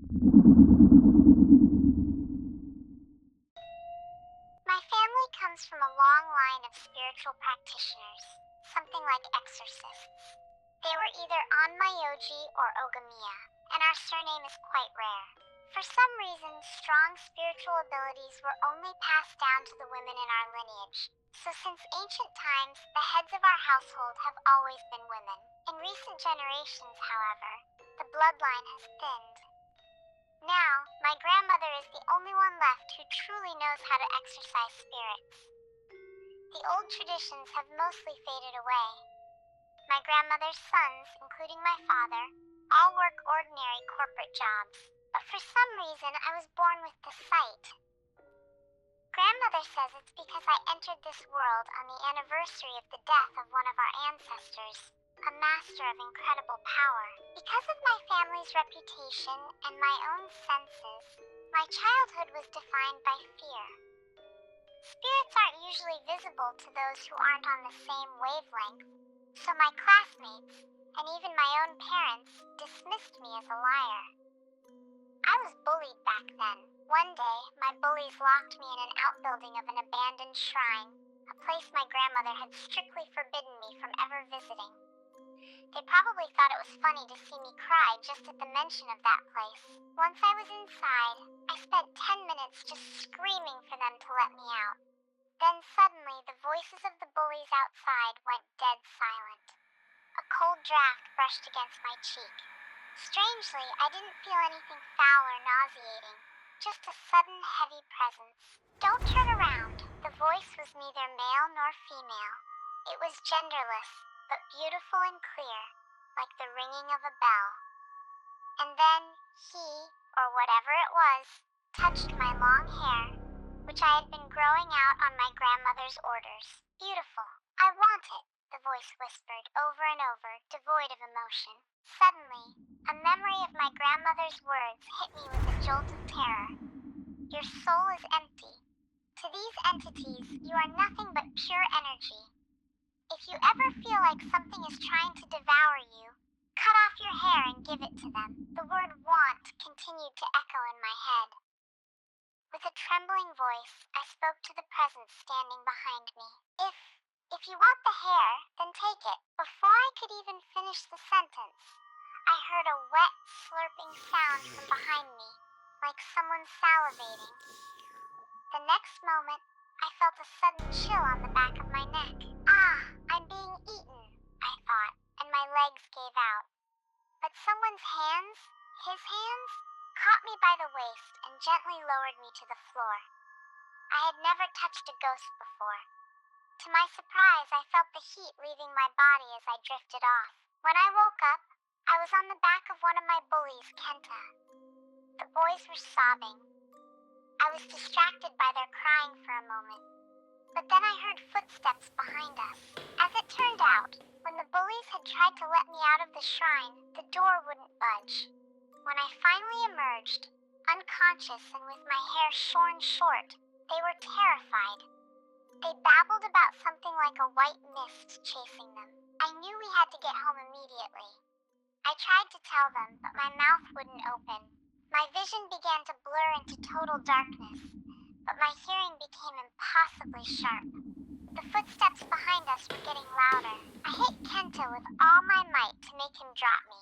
My family comes from a long line of spiritual practitioners, something like exorcists. They were either Onmyoji or Ogamiya, and our surname is quite rare. For some reason, strong spiritual abilities were only passed down to the women in our lineage. So since ancient times, the heads of our household have always been women. In recent generations, however, the bloodline has thinned. Now, my grandmother is the only one left who truly knows how to exorcise spirits. The old traditions have mostly faded away. My grandmother's sons, including my father, all work ordinary corporate jobs, but for some reason I was born with the sight. Grandmother says it's because I entered this world on the anniversary of the death of one of our ancestors, a master of incredible power. Because of my family's reputation and my own senses, my childhood was defined by fear. Spirits aren't usually visible to those who aren't on the same wavelength, so my classmates, and even my own parents, dismissed me as a liar. I was bullied back then. One day, my bullies locked me in an outbuilding of an abandoned shrine, a place my grandmother had strictly forbidden me from ever visiting. They probably thought it was funny to see me cry just at the mention of that place. Once I was inside, I spent 10 minutes just screaming for them to let me out. Then suddenly, the voices of the bullies outside went dead silent. A cold draft brushed against my cheek. Strangely, I didn't feel anything foul or nauseating, just a sudden heavy presence. Don't turn around. The voice was neither male nor female. It was genderless, but beautiful and clear, like the ringing of a bell. And then he, or whatever it was, touched my long hair, which I had been growing out on my grandmother's orders. Beautiful. I want it, the voice whispered over and over, devoid of emotion. Suddenly, a memory of my grandmother's words hit me with a jolt of terror. Your soul is empty. To these entities, you are nothing but pure energy. If you ever feel like something is trying to devour you, cut off your hair and give it to them. The word want continued to echo in my head. With a trembling voice, I spoke to the presence standing behind me. If you want the hair, then take it. Before I could even finish the sentence, I heard a wet, slurping sound from behind me, like someone salivating. The next moment, I felt a sudden chill on the back of my neck. Ah, I'm being eaten, I thought, and my legs gave out. But someone's hands, his hands, caught me by the waist and gently lowered me to the floor. I had never touched a ghost before. To my surprise, I felt the heat leaving my body as I drifted off. When I woke up, I was on the back of one of my bullies, Kenta. The boys were sobbing. I was distracted by their crying for a moment, but then I heard footsteps behind us. As it turned out, when the bullies had tried to let me out of the shrine, the door wouldn't budge. When I finally emerged, unconscious and with my hair shorn short, they were terrified. They babbled about something like a white mist chasing them. I knew we had to get home immediately. I tried to tell them, but my mouth wouldn't open. My vision began to blur into total darkness, but my hearing became impossibly sharp. The footsteps behind us were getting louder. I hit Kenta with all my might to make him drop me,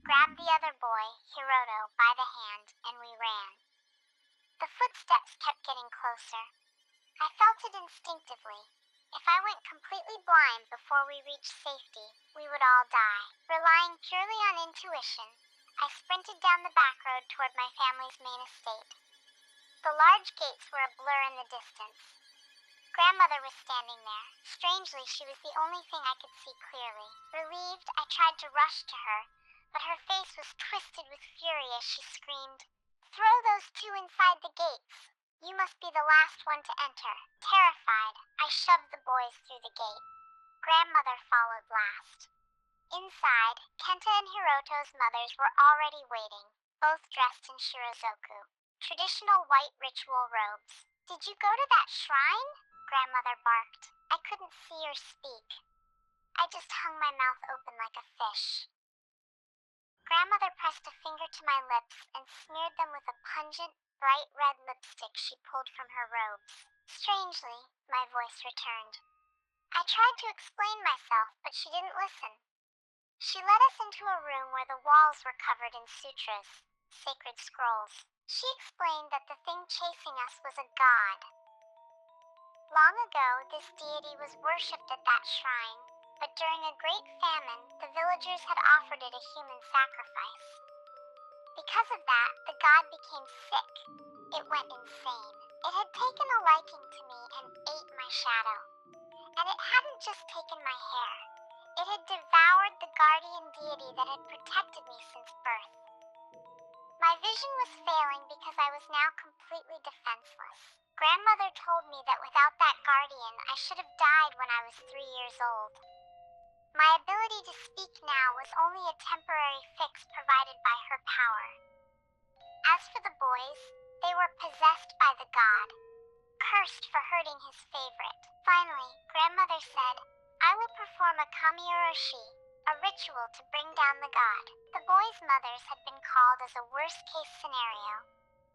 grabbed the other boy, Hiroto, by the hand, and we ran. The footsteps kept getting closer. I felt it instinctively. If I went completely blind before we reached safety, we would all die. Relying purely on intuition, I sprinted down the back road toward my family's main estate. The large gates were a blur in the distance. Grandmother was standing there. Strangely, she was the only thing I could see clearly. Relieved, I tried to rush to her, but her face was twisted with fury as she screamed, "Throw those two inside the gates! You must be the last one to enter." Terrified, I shoved the boys through the gate. Grandmother followed last. Inside, Kenta and Hiroto's mothers were already waiting, both dressed in shirozoku, traditional white ritual robes. "Did you go to that shrine?" Grandmother barked. I couldn't see or speak. I just hung my mouth open like a fish. grandmother pressed a finger to my lips and smeared them with a pungent, bright red lipstick she pulled from her robes. Strangely, my voice returned. I tried to explain myself, but she didn't listen. She led us into a room where the walls were covered in sutras, sacred scrolls. She explained that the thing chasing us was a god. Long ago, this deity was worshipped at that shrine, but during a great famine, the villagers had offered it a human sacrifice. Because of that, the god became sick. It went insane. It had taken a liking to me and ate my shadow. And it hadn't just taken my hair. It had devoured the guardian deity that had protected me since birth. My vision was failing because I was now completely defenseless. Grandmother told me that without that guardian, I should have died when I was 3 years old. My ability to speak now was only a temporary fix provided by her power. As for the boys, they were possessed by the god, cursed for hurting his favorite. Finally, grandmother said, I will perform a kamioroshi, a ritual to bring down the god. The boys' mothers had been called as a worst-case scenario,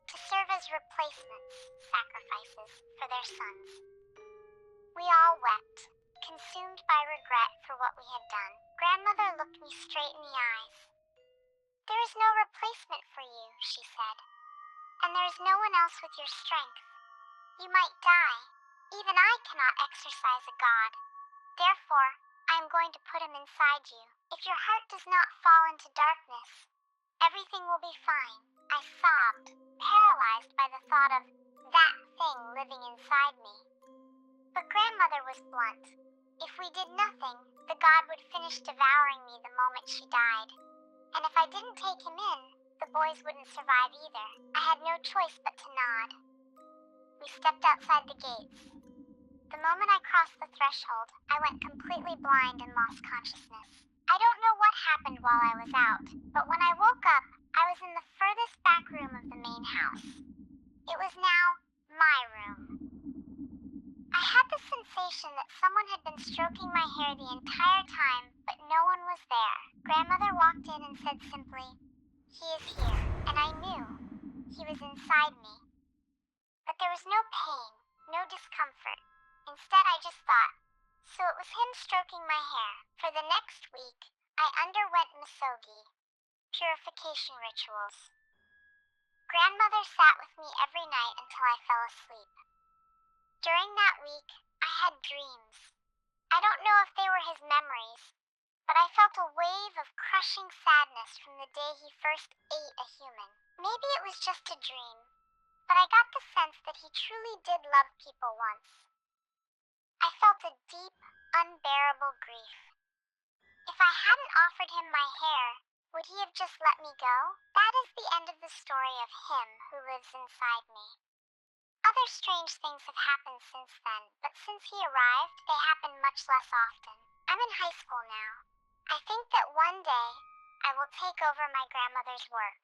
to serve as replacements, sacrifices, for their sons. We all wept, consumed by regret for what we had done. Grandmother looked me straight in the eyes. There is no replacement for you, she said, and there is no one else with your strength. You might die. Even I cannot exorcise a god. Therefore, I am going to put him inside you. If your heart does not fall into darkness, everything will be fine. I sobbed, paralyzed by the thought of that thing living inside me. But grandmother was blunt. If we did nothing, the god would finish devouring me the moment she died. And if I didn't take him in, the boys wouldn't survive either. I had no choice but to nod. We stepped outside the gates. The moment I crossed the threshold, I went completely blind and lost consciousness. I don't know what happened while I was out, but when I woke up, I was in the furthest back room of the main house. It was now my room. I had the sensation that someone had been stroking my hair the entire time, but no one was there. Grandmother walked in and said simply, He is here, and I knew. He was inside me. But there was no pain, no discomfort. Instead, I just thought, so it was him stroking my hair. For the next week, I underwent misogi, purification rituals. Grandmother sat with me every night until I fell asleep. During that week, I had dreams. I don't know if they were his memories, but I felt a wave of crushing sadness from the day he first ate a human. Maybe it was just a dream, but I got the sense that he truly did love people once. I felt a deep, unbearable grief. If I hadn't offered him my hair, would he have just let me go? That is the end of the story of him who lives inside me. Other strange things have happened since then, but since he arrived, they happen much less often. I'm in high school now. I think that one day, I will take over my grandmother's work.